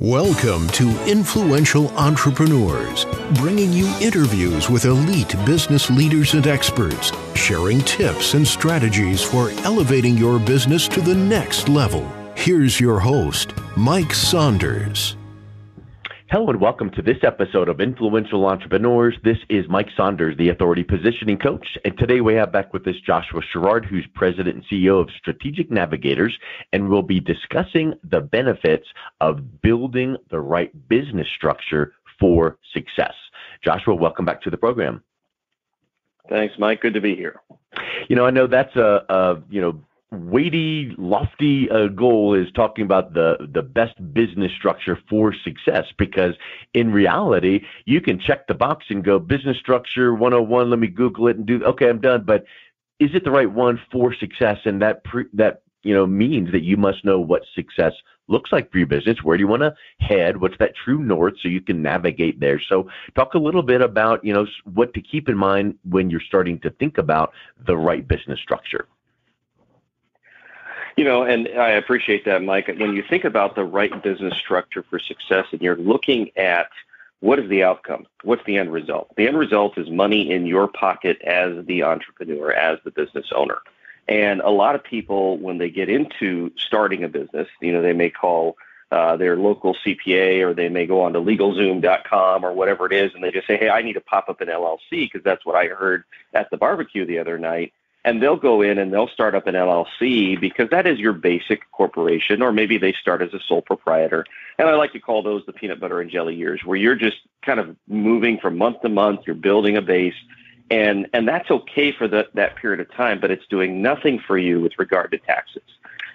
Welcome to Influential Entrepreneurs, bringing you interviews with elite business leaders and experts, sharing tips and strategies for elevating your business to the next level. Here's your host, Mike Saunders. Hello and welcome to this episode of Influential Entrepreneurs. This is Mike Saunders, the Authority Positioning Coach. And today we have back with us Joshua Sherrard, who's President and CEO of Strategic Navigators. And we'll be discussing the benefits of building the right business structure for success. Joshua, welcome back to the program. Thanks, Mike. Good to be here. I know that's a weighty, lofty goal is talking about the best business structure for success, because in reality, you can check the box and go business structure 101, let me Google it and okay, I'm done. But is it the right one for success? And that means that you must know what success looks like for your business. Where do you want to head? What's that true north so you can navigate there? So talk a little bit about, what to keep in mind when you're starting to think about the right business structure. And I appreciate that, Mike. When you think about the right business structure for success and you're looking at what is the outcome, what's the end result? The end result is money in your pocket as the entrepreneur, as the business owner. And a lot of people, when they get into starting a business, they may call their local CPA, or they may go on to LegalZoom.com or whatever it is, and they just say, hey, I need to pop up an LLC because that's what I heard at the barbecue the other night. And they'll go in and they'll start up an LLC because that is your basic corporation, or maybe they start as a sole proprietor. And I like to call those the peanut butter and jelly years, where you're just kind of moving from month to month, you're building a base, and that's okay for that period of time, but it's doing nothing for you with regard to taxes.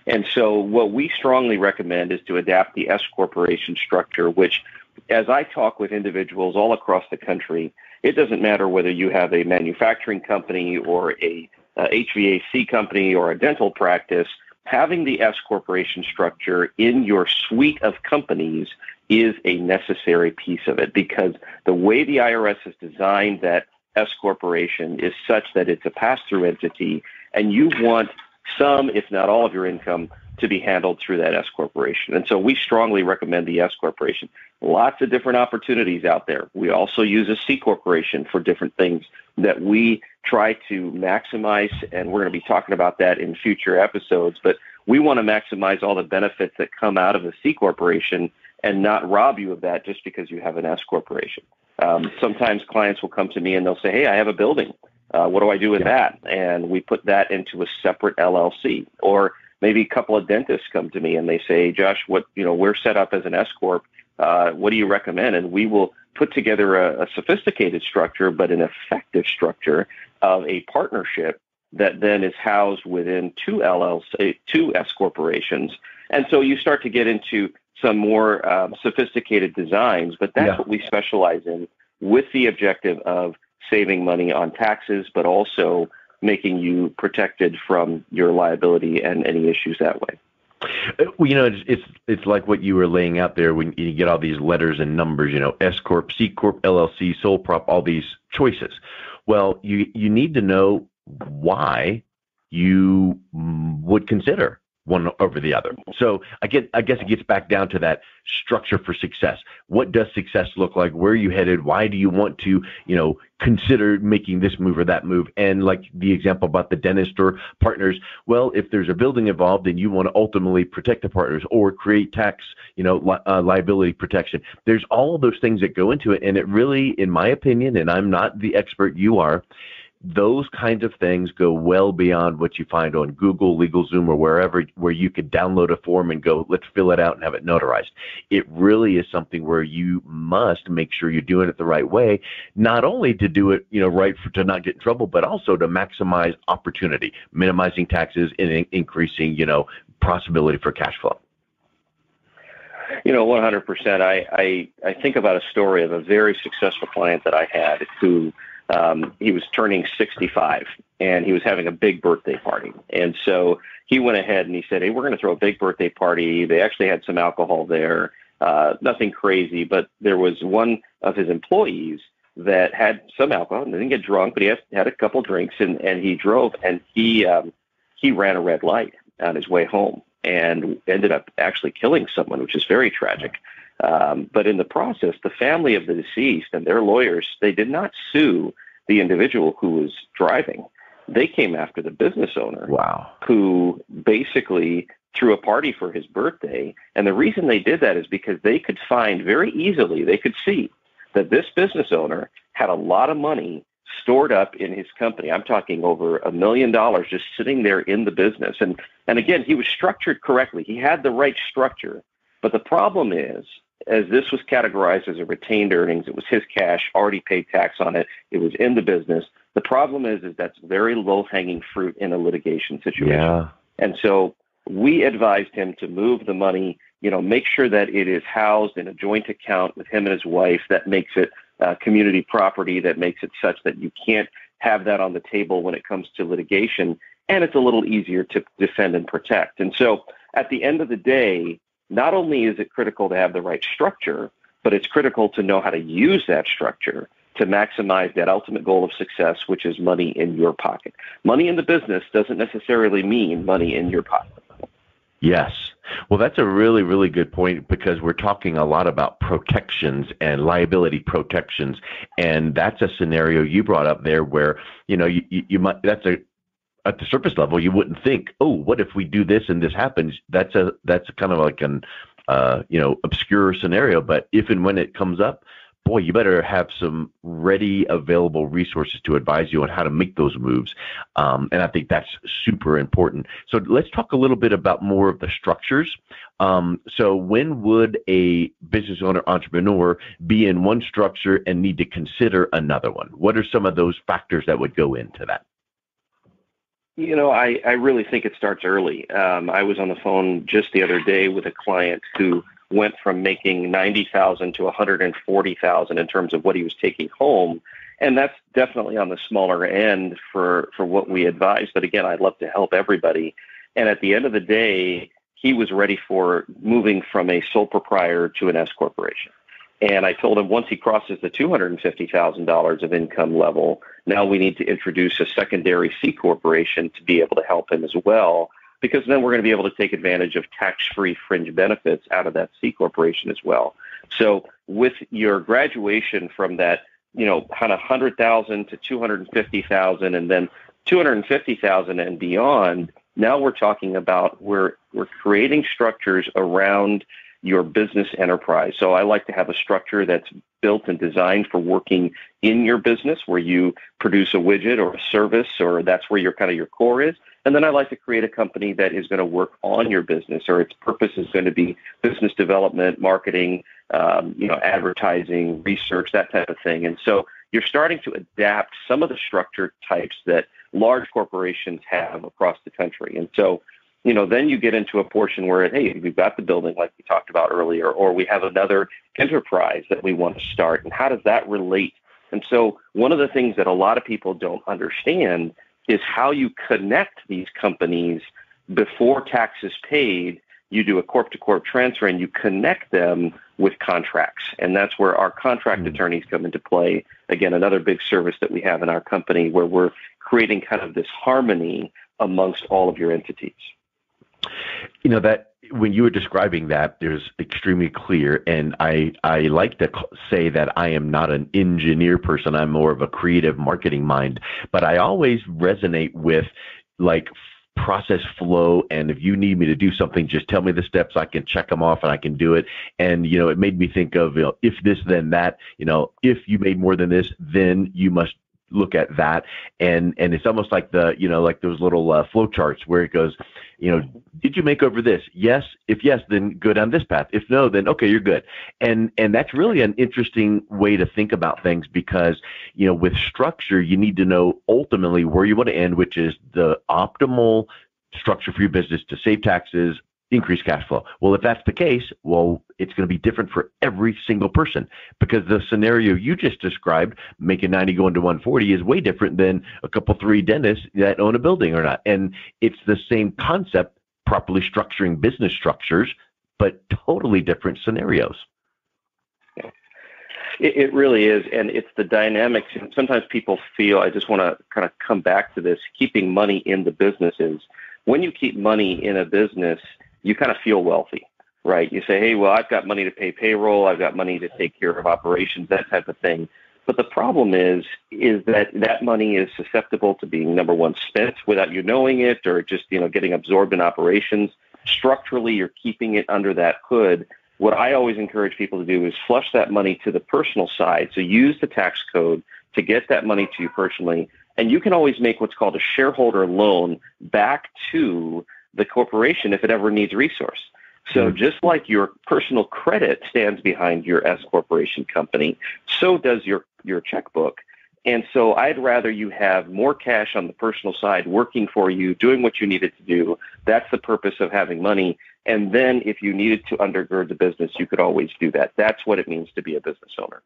And so what we strongly recommend is to adapt the S corporation structure, which, as I talk with individuals all across the country, it doesn't matter whether you have a manufacturing company or a HVAC company or a dental practice, having the S corporation structure in your suite of companies is a necessary piece of it, because the way the IRS has designed that S corporation is such that it's a pass-through entity, and you want some, if not all of your income to be handled through that S corporation. And so we strongly recommend the S corporation. Lots of different opportunities out there. We also use a C corporation for different things that we try to maximize, and we're going to be talking about that in future episodes, but we want to maximize all the benefits that come out of a C corporation and not rob you of that just because you have an S corporation. Sometimes clients will come to me and they'll say, hey, I have a building. What do I do with that? And we put that into a separate LLC. Or maybe a couple of dentists come to me and they say, Josh, we're set up as an S corp. What do you recommend? And we will put together a sophisticated structure, but an effective structure of a partnership that then is housed within two S corporations. And so you start to get into some more sophisticated designs, but that's what we specialize in, with the objective of saving money on taxes, but also making you protected from your liability and any issues that way. Well, it's like what you were laying out there when you get all these letters and numbers, S corp, C corp, LLC, sole prop, all these choices. Well, you need to know why you would consider one over the other. So I guess it gets back down to that structure for success. What does success look like? Where are you headed? Why do you want to, consider making this move or that move? And like the example about the dentist or partners, well, if there's a building involved and you want to ultimately protect the partners or create tax, liability protection, there's all of those things that go into it. And it really, in my opinion, and I'm not the expert, you are, those kinds of things go well beyond what you find on Google, LegalZoom, or wherever, where you could download a form and go, let's fill it out and have it notarized. It really is something where you must make sure you're doing it the right way, not only to do it, right to not get in trouble, but also to maximize opportunity, minimizing taxes and increasing, possibility for cash flow. 100%. I think about a story of a very successful client that I had who he was turning 65 and he was having a big birthday party. And so he went ahead and he said, hey, we're going to throw a big birthday party. They actually had some alcohol there, nothing crazy, but there was one of his employees that had some alcohol and didn't get drunk, but he had a couple drinks and he drove and he ran a red light on his way home and ended up actually killing someone, which is very tragic. But in the process, the family of the deceased and their lawyers, they did not sue the individual who was driving. They came after the business owner. Wow. Who basically threw a party for his birthday. And the reason they did that is because they could find very easily, they could see that this business owner had a lot of money stored up in his company. I'm talking over $1 million just sitting there in the business. And again, he was structured correctly. He had the right structure. But the problem is, as this was categorized as a retained earnings, it was his cash, already paid tax on it. It was in the business. The problem is that's very low-hanging fruit in a litigation situation. Yeah. And so we advised him to move the money, make sure that it is housed in a joint account with him and his wife. That makes it community property, that makes it such that you can't have that on the table when it comes to litigation, and it's a little easier to defend and protect. And so at the end of the day, not only is it critical to have the right structure, but it's critical to know how to use that structure to maximize that ultimate goal of success, which is money in your pocket. Money in the business doesn't necessarily mean money in your pocket. Yes. Well, that's a really, really good point, because we're talking a lot about protections and liability protections. And that's a scenario you brought up there where, you might, at the surface level, you wouldn't think, oh, what if we do this and this happens? That's kind of like an, obscure scenario. But if and when it comes up, boy, you better have some ready available resources to advise you on how to make those moves. And I think that's super important. So let's talk a little bit about more of the structures. So when would a business owner, entrepreneur be in one structure and need to consider another one? What are some of those factors that would go into that? I really think it starts early. I was on the phone just the other day with a client who went from making $90,000 to $140,000 in terms of what he was taking home. And that's definitely on the smaller end for what we advise. But again, I'd love to help everybody. And at the end of the day, he was ready for moving from a sole proprietor to an S corporation. And I told him once he crosses the $250,000 of income level, now we need to introduce a secondary C corporation to be able to help him as well, because then we're going to be able to take advantage of tax-free fringe benefits out of that C corporation as well. So with your graduation from that, kind of $100,000 to $250,000 and then $250,000 and beyond, now we're talking about we're creating structures around your business enterprise. So I like to have a structure that's built and designed for working in your business, where you produce a widget or a service, or that's where your core is. And then I like to create a company that is going to work on your business, or its purpose is going to be business development, marketing, advertising, research, that type of thing. And so you're starting to adapt some of the structure types that large corporations have across the country. And so, then you get into a portion where, hey, we've got the building like we talked about earlier, or we have another enterprise that we want to start. And how does that relate? And so one of the things that a lot of people don't understand is how you connect these companies before taxes paid. You do a corp-to-corp transfer and you connect them with contracts. And that's where our contract attorneys come into play. Again, another big service that we have in our company, where we're creating kind of this harmony amongst all of your entities. That when you were describing that, there's extremely clear. And I like to say that I am not an engineer person. I'm more of a creative marketing mind. But I always resonate with process flow. And if you need me to do something, just tell me the steps. I can check them off and I can do it. And, it made me think of, if this, then that, if you made more than this, then you must look at that. And it's almost like like those little flow charts where it goes, did you make over this? Yes. If yes, then go down this path. If no, then okay, you're good. And that's really an interesting way to think about things, because, with structure, you need to know ultimately where you want to end, which is the optimal structure for your business to save taxes, increase cash flow. Well, if that's the case, it's going to be different for every single person, because the scenario you just described, making 90 going to 140, is way different than a couple 3 dentists that own a building or not. And it's the same concept, properly structuring business structures, but totally different scenarios. It really is. And it's the dynamics. And sometimes people feel, I just want to kind of come back to this, keeping money in the businesses. When you keep money in a business, you kind of feel wealthy. right? You say, hey, well, I've got money to pay payroll, I've got money to take care of operations, that type of thing. But the problem is that that money is susceptible to being, number one, spent without you knowing it, or just, getting absorbed in operations. Structurally, you're keeping it under that hood. What I always encourage people to do is flush that money to the personal side. So use the tax code to get that money to you personally. And you can always make what's called a shareholder loan back to the corporation if it ever needs resource. So just like your personal credit stands behind your S corporation company, so does your checkbook. And so I'd rather you have more cash on the personal side working for you, doing what you needed to do. That's the purpose of having money. And then if you needed to undergird the business, you could always do that. That's what it means to be a business owner.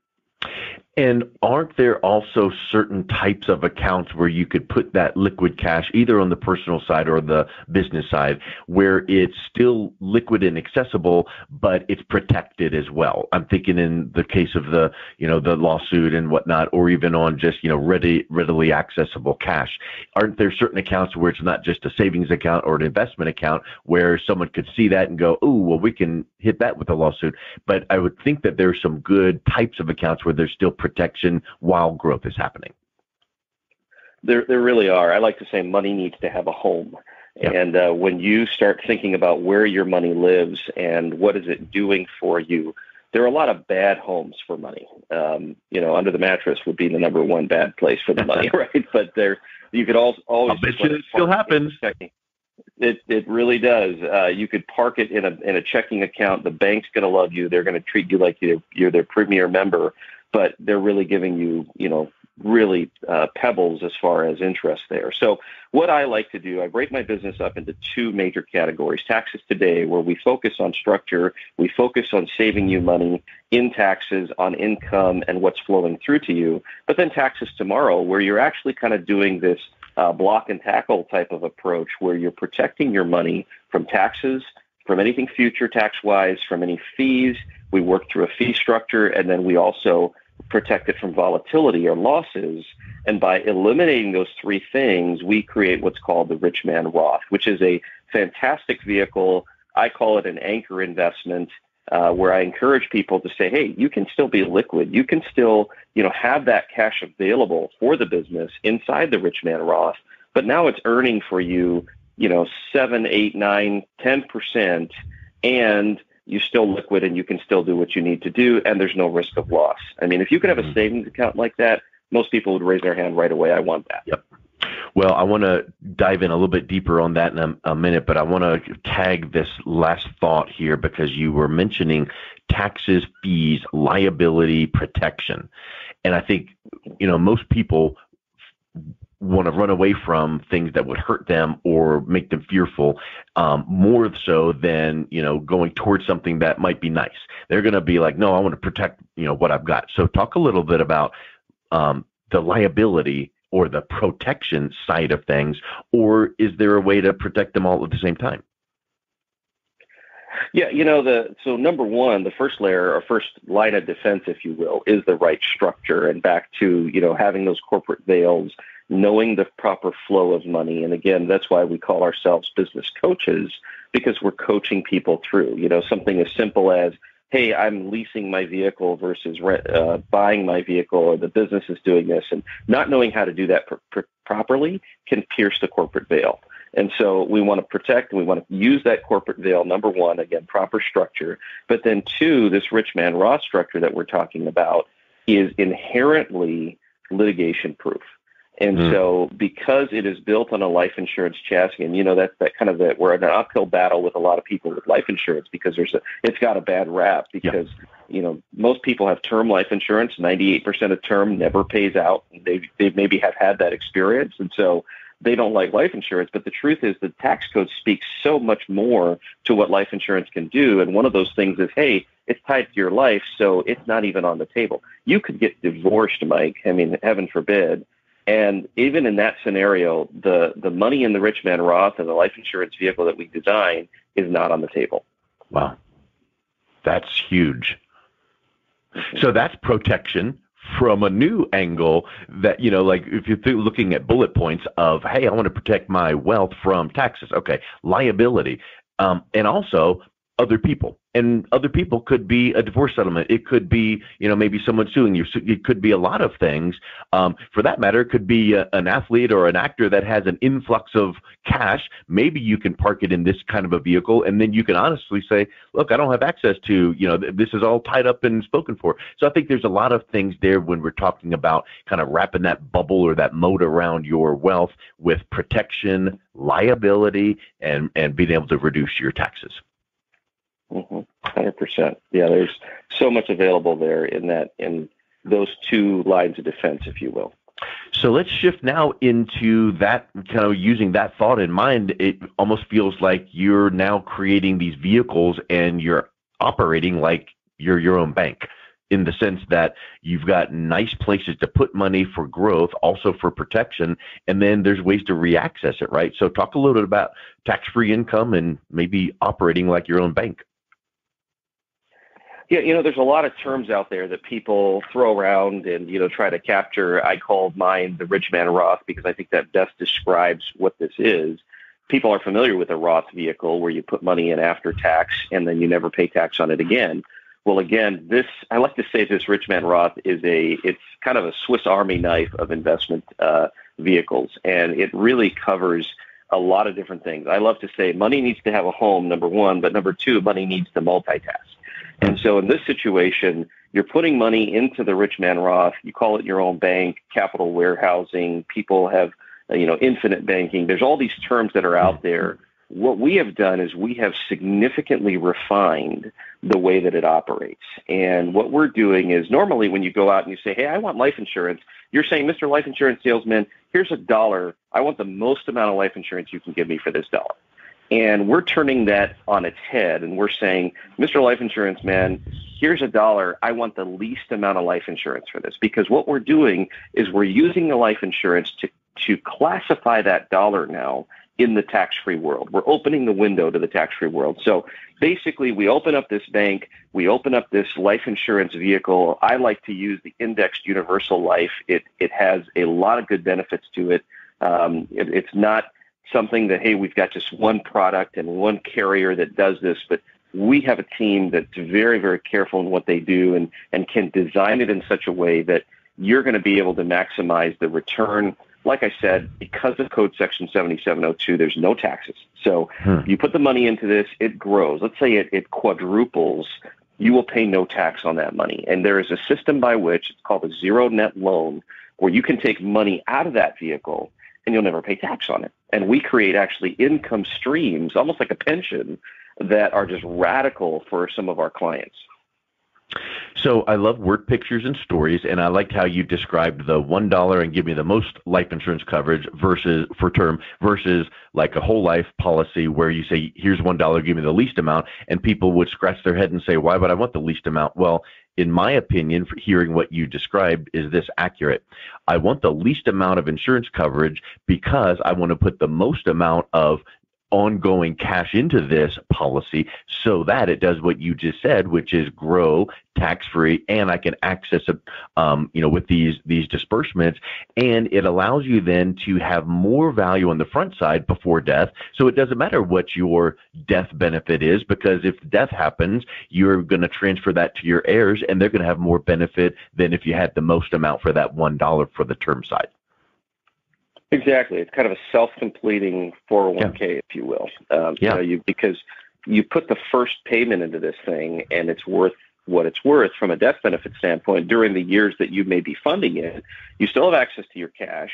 And aren't there also certain types of accounts where you could put that liquid cash either on the personal side or the business side where it's still liquid and accessible, but it's protected as well? I'm thinking in the case of the lawsuit and whatnot, or even on just, readily accessible cash. Aren't there certain accounts where it's not just a savings account or an investment account where someone could see that and go, oh, well, we can hit that with a lawsuit? But I would think that there's some good types of accounts where there's still protection while growth is happening. There really are. I like to say money needs to have a home. Yep. And when you start thinking about where your money lives and what is it doing for you, there are a lot of bad homes for money. Under the mattress would be the number one bad place for the money, right? But you could always. I bet you it still happens. It really does. You could park it in a checking account. The bank's going to love you. They're going to treat you like you're their premier member, but they're really giving you, really pebbles as far as interest there. So what I like to do, I break my business up into two major categories. Taxes Today, where we focus on structure, we focus on saving you money in taxes, on income, and what's flowing through to you. But then Taxes Tomorrow, where you're actually kind of doing this block and tackle type of approach where you're protecting your money from taxes, from anything future tax-wise, from any fees. We work through a fee structure, and then we also protect it from volatility or losses. And by eliminating those three things, we create what's called the Rich Man Roth, which is a fantastic vehicle. I call it an anchor investment, where I encourage people to say, hey, you can still be liquid. You can still, have that cash available for the business inside the Rich Man Roth, but now it's earning for you, 7, 8, 9, 10%, and you're still liquid and you can still do what you need to do, and there's no risk of loss. I mean, if you could have a savings account like that, most people would raise their hand right away. I want that. Yep. Well, I want to dive in a little bit deeper on that in a minute, but I want to tag this last thought here because you were mentioning taxes, fees, liability, protection. And I think, most people want to run away from things that would hurt them or make them fearful, more so than, going towards something that might be nice. They're going to be like, no, I want to protect, what I've got. So talk a little bit about the liability or the protection side of things, or is there a way to protect them all at the same time? Yeah, so number one, the first layer or first line of defense, if you will, is the right structure. And back to, having those corporate veils, knowing the proper flow of money. And again, that's why we call ourselves business coaches, because we're coaching people through, something as simple as, hey, I'm leasing my vehicle versus buying my vehicle, or the business is doing this, and not knowing how to do that properly can pierce the corporate veil. And so we want to protect, and we want to use that corporate veil, number one, again, proper structure. But then two, this Rich Man Roth structure that we're talking about is inherently litigation proof. And so because it is built on a life insurance chassis, and that kind of we're in an uphill battle with a lot of people with life insurance because it's got a bad rap because, most people have term life insurance, 98% of term never pays out. They maybe have had that experience. And so they don't like life insurance. But the truth is the tax code speaks so much more to what life insurance can do. And one of those things is, hey, it's tied to your life, so it's not even on the table. You could get divorced, Mike. I mean, heaven forbid. And even in that scenario, the money in the Rich Man Roth and the life insurance vehicle that we design is not on the table. Wow. That's huge. So that's protection from a new angle that, like if you're looking at bullet points of, hey, I want to protect my wealth from taxes. Okay, liability. And also other people. And other people could be a divorce settlement. It could be, maybe someone suing you. So it could be a lot of things. For that matter, it could be an athlete or an actor that has an influx of cash. Maybe you can park it in this kind of a vehicle, and then you can honestly say, look, I don't have access to, this is all tied up and spoken for. So I think there's a lot of things there when we're talking about kind of wrapping that bubble or that moat around your wealth with protection, liability, and being able to reduce your taxes. 100%. Yeah, there's so much available there in those two lines of defense, if you will. So let's shift now into that, kind of using that thought in mind. It almost feels like you're now creating these vehicles and you're operating like you're your own bank, in the sense that you've got nice places to put money for growth, also for protection, and then there's ways to reaccess it, right? So talk a little bit about tax-free income and maybe operating like your own bank. Yeah, there's a lot of terms out there that people throw around and, try to capture. I called mine the rich man Roth because I think that best describes what this is. People are familiar with a Roth vehicle where you put money in after tax and then you never pay tax on it again. Well, again, I like to say this rich man Roth it's kind of a Swiss Army knife of investment vehicles, and it really covers a lot of different things. I love to say money needs to have a home, number one, but number two, money needs to multitask. And so in this situation, you're putting money into the rich man Roth. You call it your own bank, capital warehousing. People have, infinite banking. There's all these terms that are out there. What we have done is we have significantly refined the way that it operates. And what we're doing is, normally when you go out and you say, hey, I want life insurance, you're saying, Mr. Life Insurance Salesman, here's $1. I want the most amount of life insurance you can give me for this $1. And we're turning that on its head, and we're saying, Mr. Life Insurance Man, here's $1. I want the least amount of life insurance for this. Because what we're doing is we're using the life insurance to classify that dollar now in the tax-free world. We're opening the window to the tax-free world. So basically, we open up this bank, we open up this life insurance vehicle. I like to use the indexed universal life. It has a lot of good benefits to it. It's not something that, hey, we've got just one product and one carrier that does this, but we have a team that's very, very careful in what they do and can design it in such a way that you're going to be able to maximize the return. Like I said, because of Code Section 7702, there's no taxes. So you put the money into this, it grows. Let's say it quadruples. You will pay no tax on that money. And there is a system by which it's called a zero net loan, where you can take money out of that vehicle and you'll never pay tax on it. And we create actually income streams, almost like a pension, that are just radical for some of our clients. So I love word pictures and stories, and I liked how you described the $1 and give me the most life insurance coverage versus like a whole life policy where you say, here's $1, give me the least amount, and people would scratch their head and say, why would I want the least amount? Well, in my opinion, for hearing what you described, is this accurate? I want the least amount of insurance coverage because I want to put the most amount of ongoing cash into this policy so that it does what you just said, which is grow tax-free, and I can access it, with these disbursements, and it allows you then to have more value on the front side before death. So it doesn't matter what your death benefit is, because if death happens, you're going to transfer that to your heirs, and they're going to have more benefit than if you had the most amount for that $1 for the term side. Exactly. It's kind of a self-completing 401k, if you will. Because you put the first payment into this thing and it's worth what it's worth from a death benefit standpoint during the years that you may be funding it. You still have access to your cash,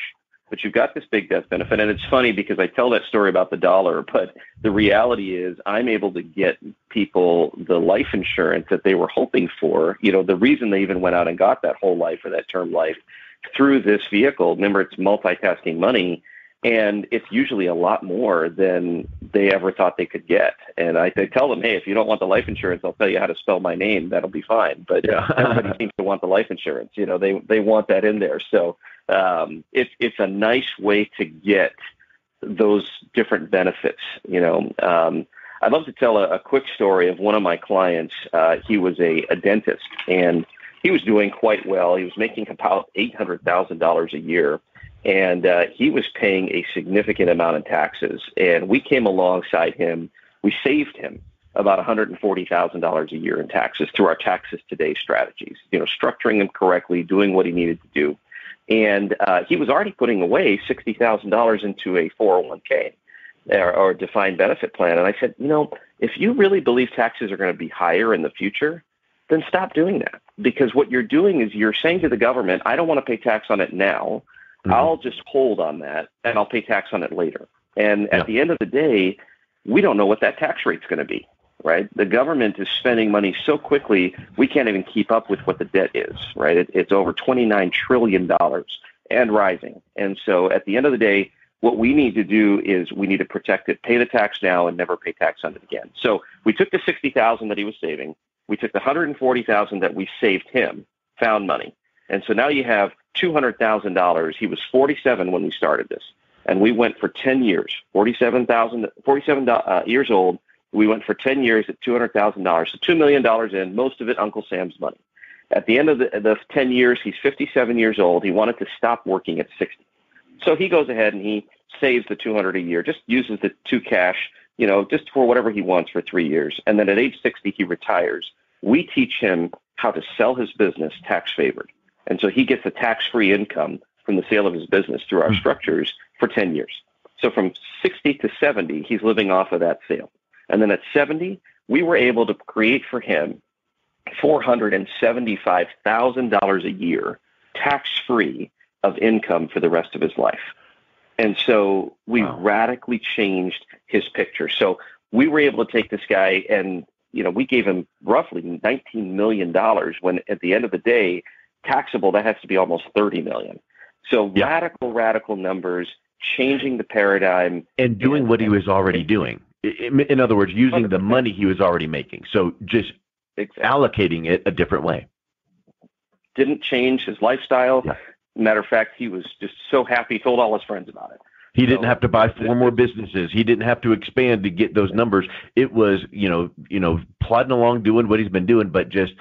but you've got this big death benefit. And it's funny because I tell that story about the $1, but the reality is I'm able to get people the life insurance that they were hoping for. The reason they even went out and got that whole life or that term life through this vehicle. Remember, it's multitasking money, and it's usually a lot more than they ever thought they could get. And I tell them, hey, if you don't want the life insurance, I'll tell you how to spell my name. That'll be fine. But everybody seems to want the life insurance. They want that in there. So it's a nice way to get those different benefits. I'd love to tell a quick story of one of my clients. He was a dentist, and he was doing quite well. He was making about $800,000 a year, and he was paying a significant amount of taxes. And we came alongside him. We saved him about $140,000 a year in taxes through our Taxes Today strategies, structuring them correctly, doing what he needed to do. And he was already putting away $60,000 into a 401k or a defined benefit plan. And I said, if you really believe taxes are going to be higher in the future, then stop doing that. Because what you're doing is you're saying to the government, I don't want to pay tax on it now. Mm-hmm. I'll just hold on that and I'll pay tax on it later. And at the end of the day, we don't know what that tax rate's going to be, right? The government is spending money so quickly, we can't even keep up with what the debt is, right? It's over $29 trillion and rising. And so at the end of the day, what we need to do is we need to protect it, pay the tax now, and never pay tax on it again. So we took the $60,000 that he was saving. We took the $140,000 that we saved him, found money. And so now you have $200,000. He was 47 when we started this. And we went for 10 years, 47 years old. We went for 10 years at $200,000. So $2 million in, most of it Uncle Sam's money. At the end of the 10 years, he's 57 years old. He wanted to stop working at 60. So he goes ahead and he saves the $200 a year, just uses the to cash, just for whatever he wants for 3 years. And then at age 60, he retires. We teach him how to sell his business tax favored. And so he gets a tax-free income from the sale of his business through our structures for 10 years. So from 60 to 70, he's living off of that sale. And then at 70, we were able to create for him $475,000 a year tax-free of income for the rest of his life. And so we radically changed his picture. So we were able to take this guy and, we gave him roughly $19 million when at the end of the day, taxable, that has to be almost $30 million. So radical numbers, changing the paradigm. And doing what he was already doing. In other words, using 100%. The money he was already making. So just allocating it a different way. Didn't change his lifestyle. Yeah. Matter of fact, he was just so happy, told all his friends about it. He didn't have to buy 4 more businesses. He didn't have to expand to get those numbers. It was, plodding along, doing what he's been doing, but just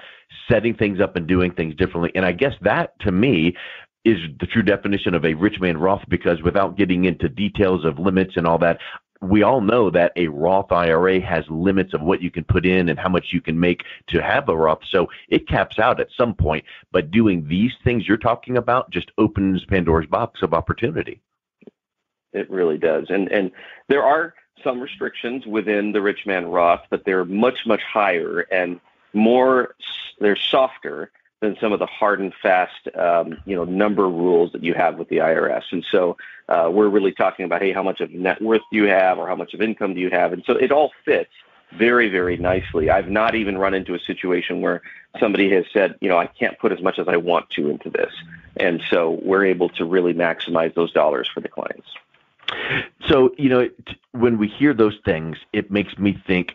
setting things up and doing things differently. And I guess that, to me, is the true definition of a rich man Roth, because without getting into details of limits and all that, we all know that a Roth IRA has limits of what you can put in and how much you can make to have a Roth. So it caps out at some point. But doing these things you're talking about just opens Pandora's box of opportunity. It really does. And there are some restrictions within the rich man Roth, but they're much higher and they're softer than some of the hard and fast, number rules that you have with the IRS. And so we're really talking about, hey, how much of net worth do you have or how much of income do you have? And so it all fits very, very nicely. I've not even run into a situation where somebody has said, I can't put as much as I want to into this. And so we're able to really maximize those dollars for the clients. So, when we hear those things, it makes me think,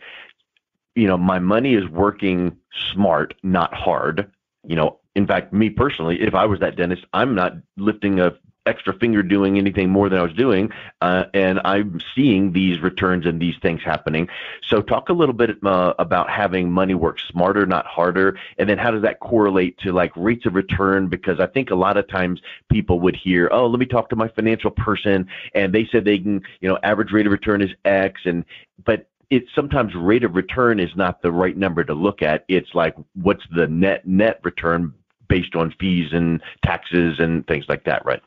my money is working smart, not hard. In fact, me personally, if I was that dentist, I'm not lifting a extra finger doing anything more than I was doing, and I'm seeing these returns and these things happening. So talk a little bit about having money work smarter, not harder, and then how does that correlate to like rates of return? Because I think a lot of times people would hear, oh, let me talk to my financial person, and they said they can, average rate of return is X, but it's sometimes rate of return is not the right number to look at. It's like, what's the net return based on fees and taxes and things like that, right?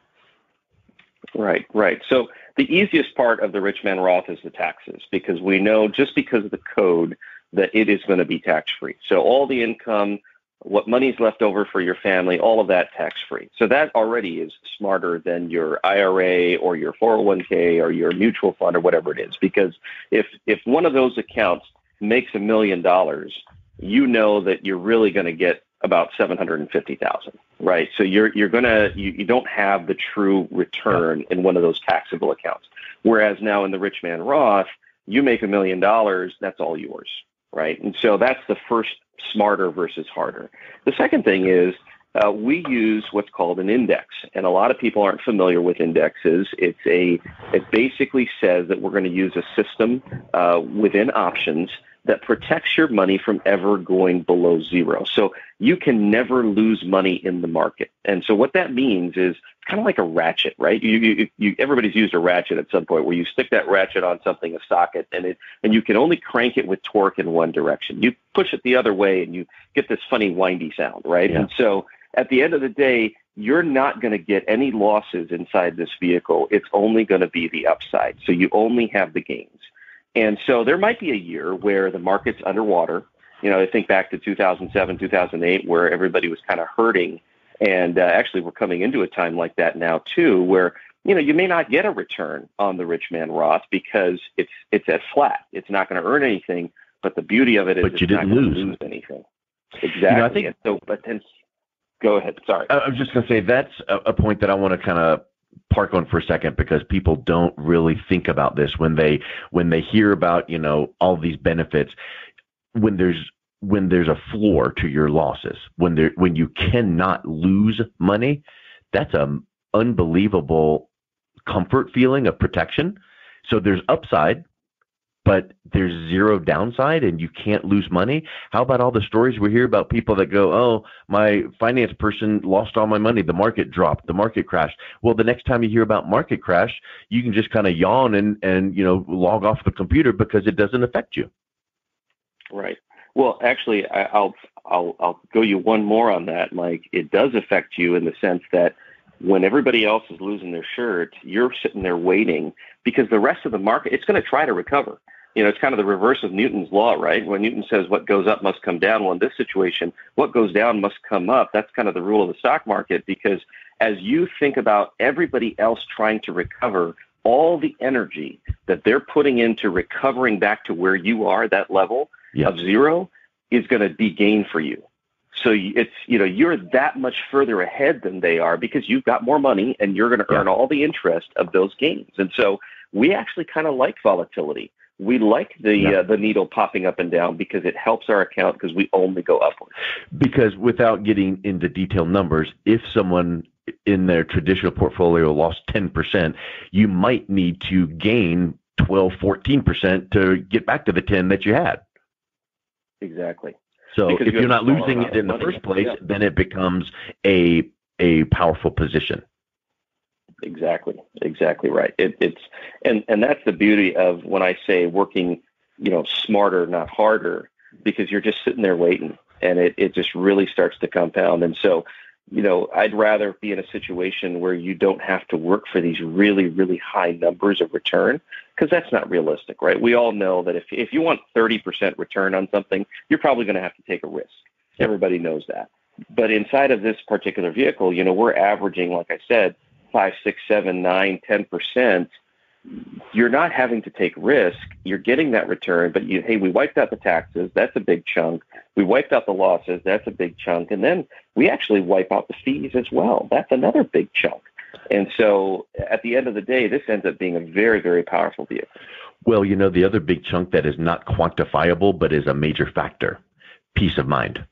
Right. So the easiest part of the rich man Roth is the taxes, because we know just because of the code that it is going to be tax-free. So all the income, what money's left over for your family, all of that tax-free. So that already is smarter than your IRA or your 401k or your mutual fund or whatever it is. Because if one of those accounts makes $1 million, you know that you're really going to get about $750,000, right? So you don't have the true return in one of those taxable accounts. Whereas now in the rich man Roth, you make $1 million, that's all yours, right? And so that's the first smarter versus harder. The second thing is we use what's called an index, and a lot of people aren't familiar with indexes. It basically says that we're going to use a system within options that protects your money from ever going below zero. So you can never lose money in the market. And so what that means is kind of like a ratchet, right? Everybody's used a ratchet at some point where you stick that ratchet on something, a socket, and you can only crank it with torque in one direction. You push it the other way and you get this funny windy sound, right? Yeah. And so at the end of the day, you're not going to get any losses inside this vehicle. It's only going to be the upside. So you only have the gains. And so there might be a year where the market's underwater. I think back to 2007, 2008, where everybody was kind of hurting. And actually, we're coming into a time like that now, too, where, you may not get a return on the rich man Roth because it's at flat. It's not going to earn anything. But the beauty of it is you didn't lose anything. Exactly. But then go ahead. Sorry. I was just going to say that's a point that I want to kind of park on for a second, because people don't really think about this when they hear about, all these benefits. When there's a floor to your losses, when you cannot lose money, that's an unbelievable comfort feeling of protection. So there's upside, but there's zero downside, and you can't lose money. How about all the stories we hear about people that go, oh, my finance person lost all my money. The market dropped. The market crashed. Well, the next time you hear about market crash, you can just kind of yawn and log off the computer because it doesn't affect you. Right. Well, actually, I'll go you one more on that, Mike. It does affect you in the sense that when everybody else is losing their shirt, you're sitting there waiting because the rest of the market, it's going to try to recover. It's kind of the reverse of Newton's law, right? When Newton says what goes up must come down. Well, in this situation, what goes down must come up. That's kind of the rule of the stock market, because as you think about everybody else trying to recover, all the energy that they're putting into recovering back to where you are, that level of zero, is going to be gain for you. So it's, you're that much further ahead than they are because you've got more money and you're going to earn all the interest of those gains. And so we actually kind of like volatility. We like the needle popping up and down because it helps our account because we only go upward. Because without getting into detailed numbers, if someone in their traditional portfolio lost 10%, you might need to gain 12, 14% to get back to the 10 that you had. Exactly. So because if you're not losing it in the first place, then it becomes a powerful position. Exactly right. And that's the beauty of when I say working, smarter, not harder, because you're just sitting there waiting, and it just really starts to compound. And so, I'd rather be in a situation where you don't have to work for these really, really high numbers of return, because that's not realistic, right? We all know that if you want 30% return on something, you're probably going to have to take a risk. Everybody knows that. But inside of this particular vehicle, we're averaging, like I said, 5, 6, 7, 9, 10%. You're not having to take risk. You're getting that return, but we wiped out the taxes. That's a big chunk. We wiped out the losses. That's a big chunk. And then we actually wipe out the fees as well. That's another big chunk. And so at the end of the day, this ends up being a very, very powerful vehicle. Well, the other big chunk that is not quantifiable, but is a major factor, peace of mind.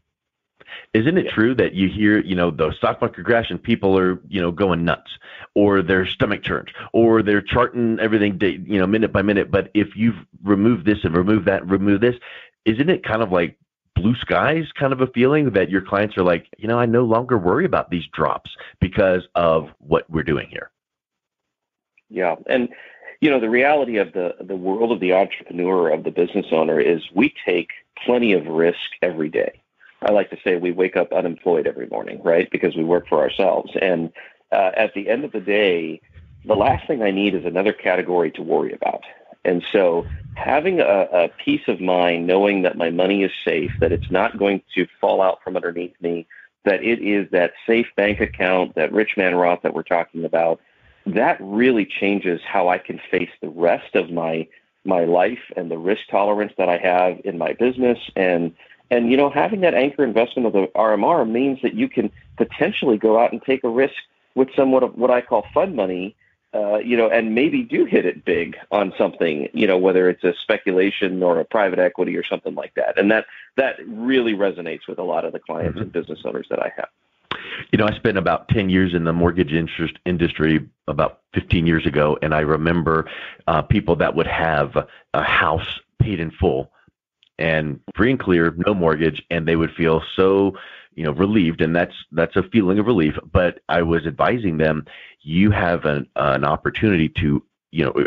Isn't it true that you hear, the stock market crash and people are, going nuts, or their stomach turns, or they're charting everything, minute by minute. But if you've removed this and removed that, remove this, isn't it kind of like blue skies kind of a feeling that your clients are like, I no longer worry about these drops because of what we're doing here? Yeah. And, the reality of the world of the entrepreneur, of the business owner, is we take plenty of risk every day. I like to say we wake up unemployed every morning, right? Because we work for ourselves. And at the end of the day, the last thing I need is another category to worry about. And so having a peace of mind, knowing that my money is safe, that it's not going to fall out from underneath me, that it is that safe bank account, that rich man Roth that we're talking about, that really changes how I can face the rest of my life and the risk tolerance that I have in my business. And having that anchor investment of the RMR means that you can potentially go out and take a risk with somewhat of what I call fun money, and maybe do hit it big on something, whether it's a speculation or a private equity or something like that. And that really resonates with a lot of the clients and business owners that I have. I spent about 10 years in the mortgage industry about 15 years ago, and I remember people that would have a house paid in full, and free and clear, no mortgage, and they would feel so, relieved, and that's a feeling of relief. But I was advising them, you have an opportunity to,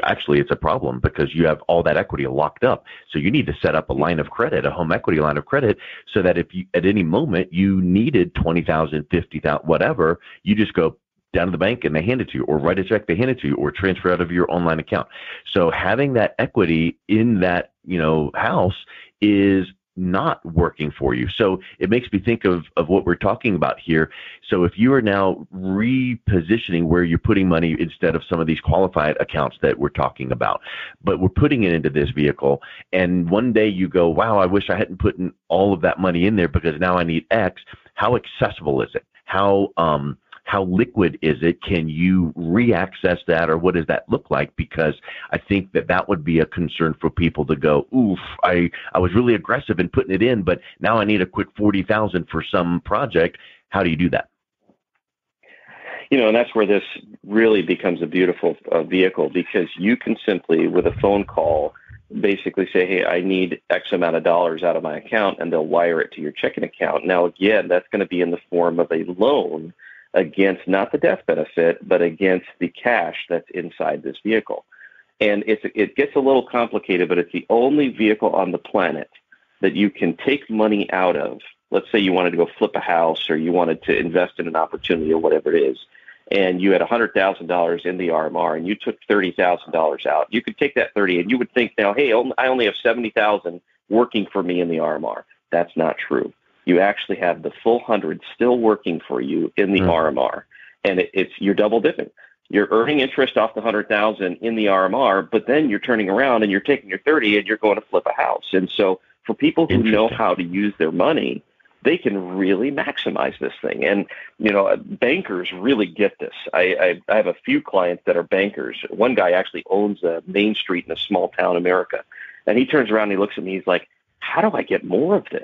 actually it's a problem because you have all that equity locked up. So you need to set up a line of credit, a home equity line of credit, so that if you, at any moment you needed 20,000, 50,000, whatever, you just go down to the bank and they hand it to you, or write a check, they hand it to you, or transfer out of your online account. So having that equity in that, house is not working for you. So it makes me think of what we're talking about here. So if you are now repositioning where you're putting money instead of some of these qualified accounts that we're talking about, but we're putting it into this vehicle, and one day you go, wow, I wish I hadn't put in all of that money in there because now I need X. How accessible is it? How liquid is it? Can you re-access that, or what does that look like? Because I think that would be a concern for people to go, oof, I was really aggressive in putting it in, but now I need a quick 40,000 for some project. How do you do that? And that's where this really becomes a beautiful vehicle, because you can simply, with a phone call, basically say, hey, I need X amount of dollars out of my account, and they'll wire it to your checking account. Now, again, that's going to be in the form of a loan against not the death benefit, but against the cash that's inside this vehicle. And it gets a little complicated, but it's the only vehicle on the planet that you can take money out of. Let's say you wanted to go flip a house, or you wanted to invest in an opportunity, or whatever it is, and you had $100,000 in the RMR, and you took $30,000 out. You could take that 30, and you would think now, hey, I only have 70,000 working for me in the RMR. That's not true. You actually have the full 100 still working for you in the RMR, and you're double dipping. You're earning interest off the 100,000 in the RMR, but then you're turning around and you're taking your 30 and you're going to flip a house. And so for people who know how to use their money, they can really maximize this thing. And, bankers really get this. I have a few clients that are bankers. One guy actually owns a main street in a small town, America. And he turns around and he looks at me, he's like, how do I get more of this?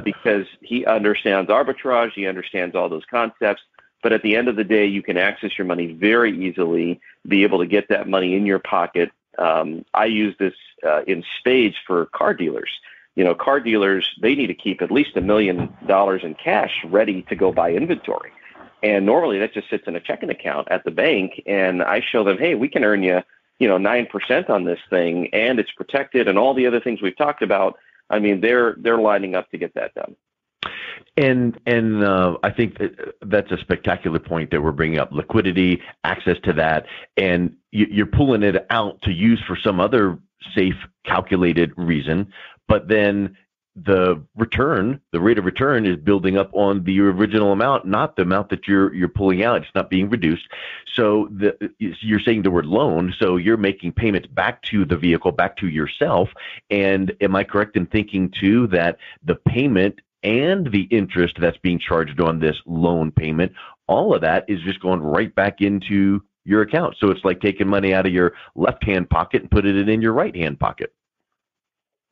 Because he understands arbitrage, he understands all those concepts. But at the end of the day, you can access your money very easily, be able to get that money in your pocket. I use this in spades for car dealers. Car dealers, they need to keep at least $1 million in cash ready to go buy inventory. And normally that just sits in a checking account at the bank. And I show them, hey, we can earn you, 9% on this thing, and it's protected, and all the other things we've talked about. I mean, they're lining up to get that done. And I think that's a spectacular point that we're bringing up: liquidity, access to that, and you're pulling it out to use for some other safe, calculated reason. But then the rate of return is building up on the original amount, not the amount that you're pulling out. It's not being reduced. So you're saying the word loan, so you're making payments back to the vehicle, back to yourself. And am I correct in thinking too that the payment and the interest that's being charged on this loan payment, all of that is just going right back into your account? So it's like taking money out of your left-hand pocket and put it in your right-hand pocket.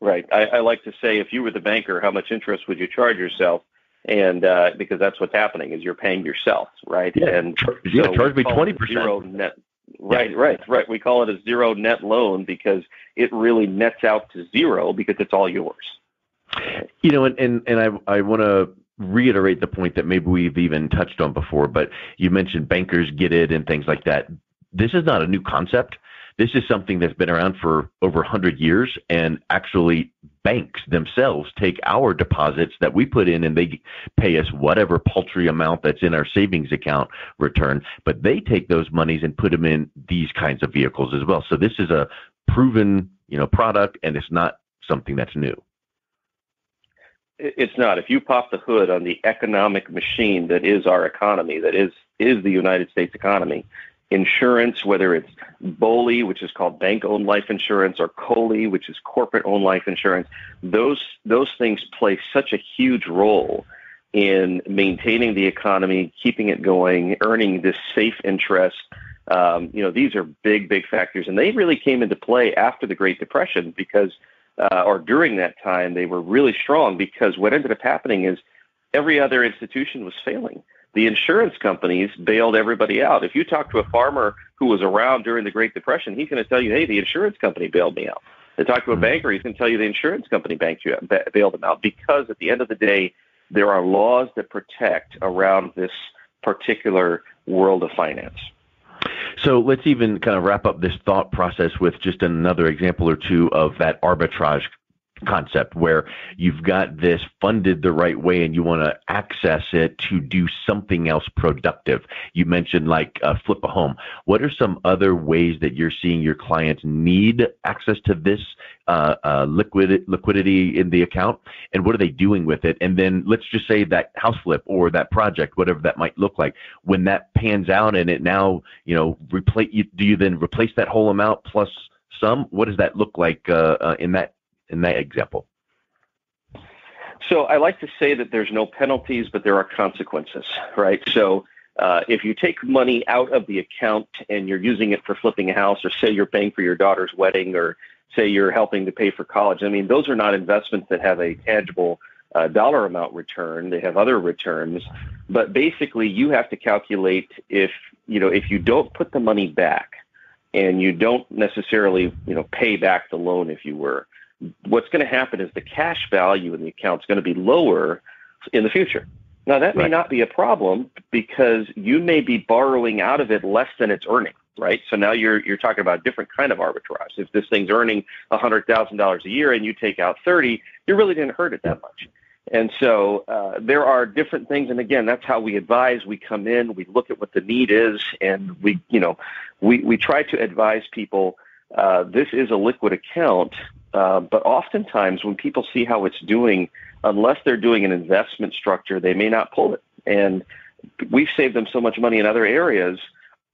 Right. I like to say, if you were the banker, how much interest would you charge yourself? And because that's what's happening, is you're paying yourself, right? Yeah. And charge me 20%. Zero net. Right. We call it a zero net loan because it really nets out to zero because it's all yours. And I want to reiterate the point that maybe we've even touched on before, but you mentioned bankers get it and things like that. This is not a new concept. This is something that's been around for over 100 years, and actually banks themselves take our deposits that we put in, and they pay us whatever paltry amount that's in our savings account return, but they take those monies and put them in these kinds of vehicles as well. So this is a proven, product, and it's not something that's new. It's not. If you pop the hood on the economic machine that is our economy, that is the United States economy, insurance, whether it's BOLI, which is called bank-owned life insurance, or COLI, which is corporate-owned life insurance, those things play such a huge role in maintaining the economy, keeping it going, earning this safe interest. These are big, big factors, and they really came into play after the Great Depression because, or during that time, they were really strong because what ended up happening is every other institution was failing. The insurance companies bailed everybody out. If you talk to a farmer who was around during the Great Depression, he's going to tell you, hey, the insurance company bailed me out. They talk to a banker, he's going to tell you the insurance company bailed them out, because at the end of the day, there are laws that protect around this particular world of finance. So let's even kind of wrap up this thought process with just another example or two of that arbitrage concept, where you've got this funded the right way and you want to access it to do something else productive. You mentioned like flip a home. What are some other ways that you're seeing your clients need access to this liquidity in the account, and what are they doing with it? And then let's just say that house flip or that project, whatever that might look like, when that pans out and it now, do you then replace that whole amount plus some? What does that look like in that example? So I like to say that there's no penalties, but there are consequences, right? So if you take money out of the account and you're using it for flipping a house, or say you're paying for your daughter's wedding, or say you're helping to pay for college, I mean, those are not investments that have a tangible dollar amount return. They have other returns, but basically you have to calculate if you don't put the money back and you don't necessarily, pay back the loan, if you were, what's going to happen is the cash value in the account is going to be lower in the future. Now, that may not be a problem, because you may be borrowing out of it less than it's earning, right? So now you're talking about a different kind of arbitrage. If this thing's earning $100,000 a year and you take out 30, you really didn't hurt it that much. And so there are different things. And again, that's how we advise. We come in, we look at what the need is, and we try to advise people. This is a liquid account. But oftentimes when people see how it's doing, unless they're doing an investment structure, they may not pull it. And we've saved them so much money in other areas,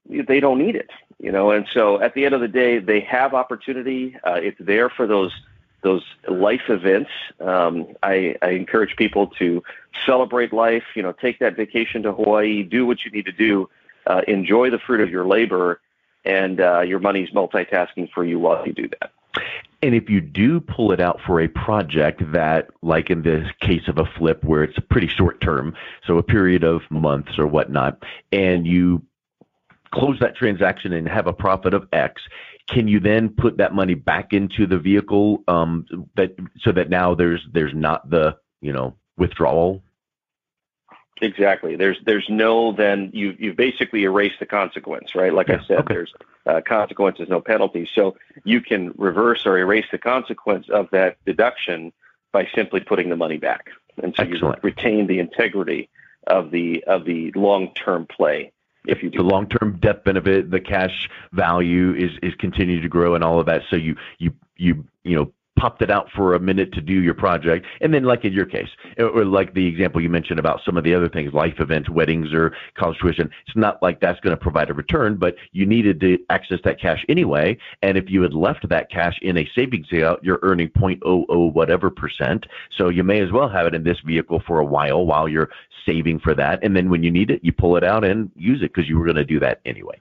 they don't need it, And so at the end of the day, they have opportunity. It's there for those life events. I encourage people to celebrate life, take that vacation to Hawaii, do what you need to do, enjoy the fruit of your labor, and your money's multitasking for you while you do that. And if you do pull it out for a project that, like in the case of a flip where it's a pretty short term, so a period of months or whatnot, and you close that transaction and have a profit of X, can you then put that money back into the vehicle so that now there's not the withdrawal? Exactly. There's no, then you basically erase the consequence, right? Like I said, there's consequences, no penalties. So you can reverse or erase the consequence of that deduction by simply putting the money back. And so you retain the integrity of the long-term play. If you do the long-term death benefit, the cash value is continuing to grow and all of that. So you popped it out for a minute to do your project. And then like in your case, or like the example you mentioned about some of the other things, life events, weddings, or college tuition, it's not like that's going to provide a return, but you needed to access that cash anyway. And if you had left that cash in a savings account, you're earning 0.00 whatever percent. So you may as well have it in this vehicle for a while you're saving for that. And then when you need it, you pull it out and use it because you were going to do that anyway.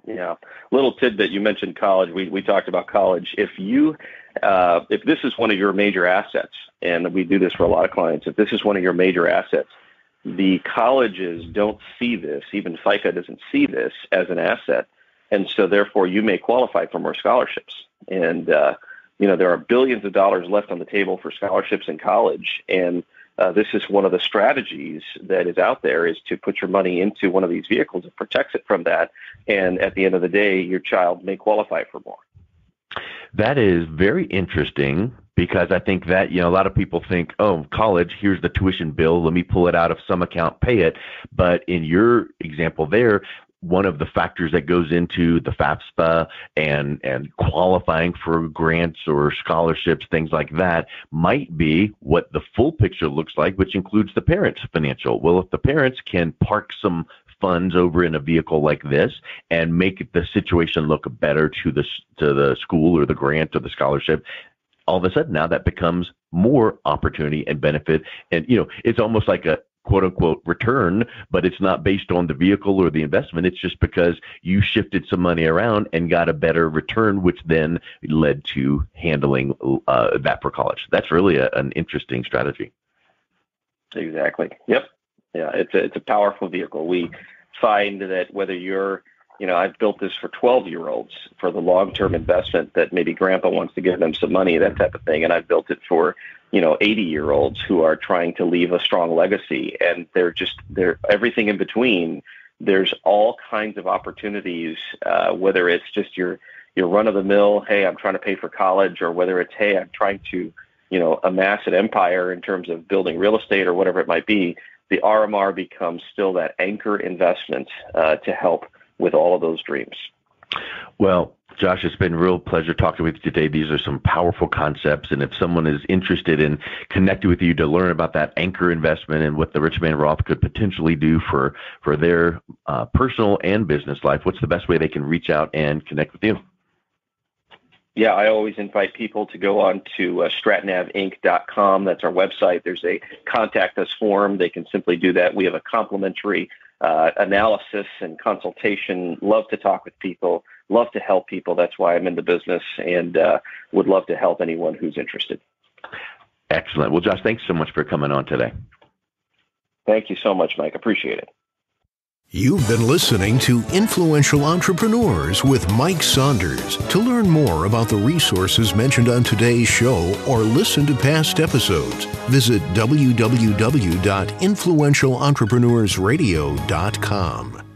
Yeah. Little tidbit, you mentioned college. We talked about college. If this is one of your major assets, and we do this for a lot of clients, if this is one of your major assets, the colleges don't see this, even FICA doesn't see this as an asset. And so therefore you may qualify for more scholarships. And, there are billions of dollars left on the table for scholarships in college. And this is one of the strategies that is out there, is to put your money into one of these vehicles that protects it from that. And at the end of the day, your child may qualify for more. That is very interesting, because I think that, a lot of people think, oh, college, here's the tuition bill, let me pull it out of some account, pay it. But in your example there, one of the factors that goes into the FAFSA and qualifying for grants or scholarships, things like that, might be what the full picture looks like, which includes the parents' financial. Well, if the parents can park some funds over in a vehicle like this and make the situation look better to the school or the grant or the scholarship, all of a sudden now that becomes more opportunity and benefit. And, it's almost like a quote unquote return, but it's not based on the vehicle or the investment. It's just because you shifted some money around and got a better return, which then led to handling that for college. That's really an interesting strategy. Exactly. Yep. Yeah. It's a powerful vehicle. We find that whether you're I've built this for 12-year-olds for the long-term investment that maybe grandpa wants to give them some money, that type of thing. And I've built it for, 80-year-olds who are trying to leave a strong legacy. And they're everything in between. There's all kinds of opportunities, whether it's just your run-of-the-mill, hey, I'm trying to pay for college, or whether it's, hey, I'm trying to, amass an empire in terms of building real estate or whatever it might be. The RMR becomes still that anchor investment to help with all of those dreams. Well, Josh, it's been a real pleasure talking with you today. These are some powerful concepts, and if someone is interested in connecting with you to learn about that anchor investment and what the Rich Man Roth could potentially do for their personal and business life, what's the best way they can reach out and connect with you? Yeah, I always invite people to go on to stratnavinc.com. That's our website. There's a contact us form. They can simply do that. We have a complimentary analysis and consultation. Love to talk with people. Love to help people. That's why I'm in the business, and would love to help anyone who's interested. Excellent. Well, Josh, thanks so much for coming on today. Thank you so much, Mike. Appreciate it. You've been listening to Influential Entrepreneurs with Mike Saunders. To learn more about the resources mentioned on today's show or listen to past episodes, visit www.influentialentrepreneursradio.com.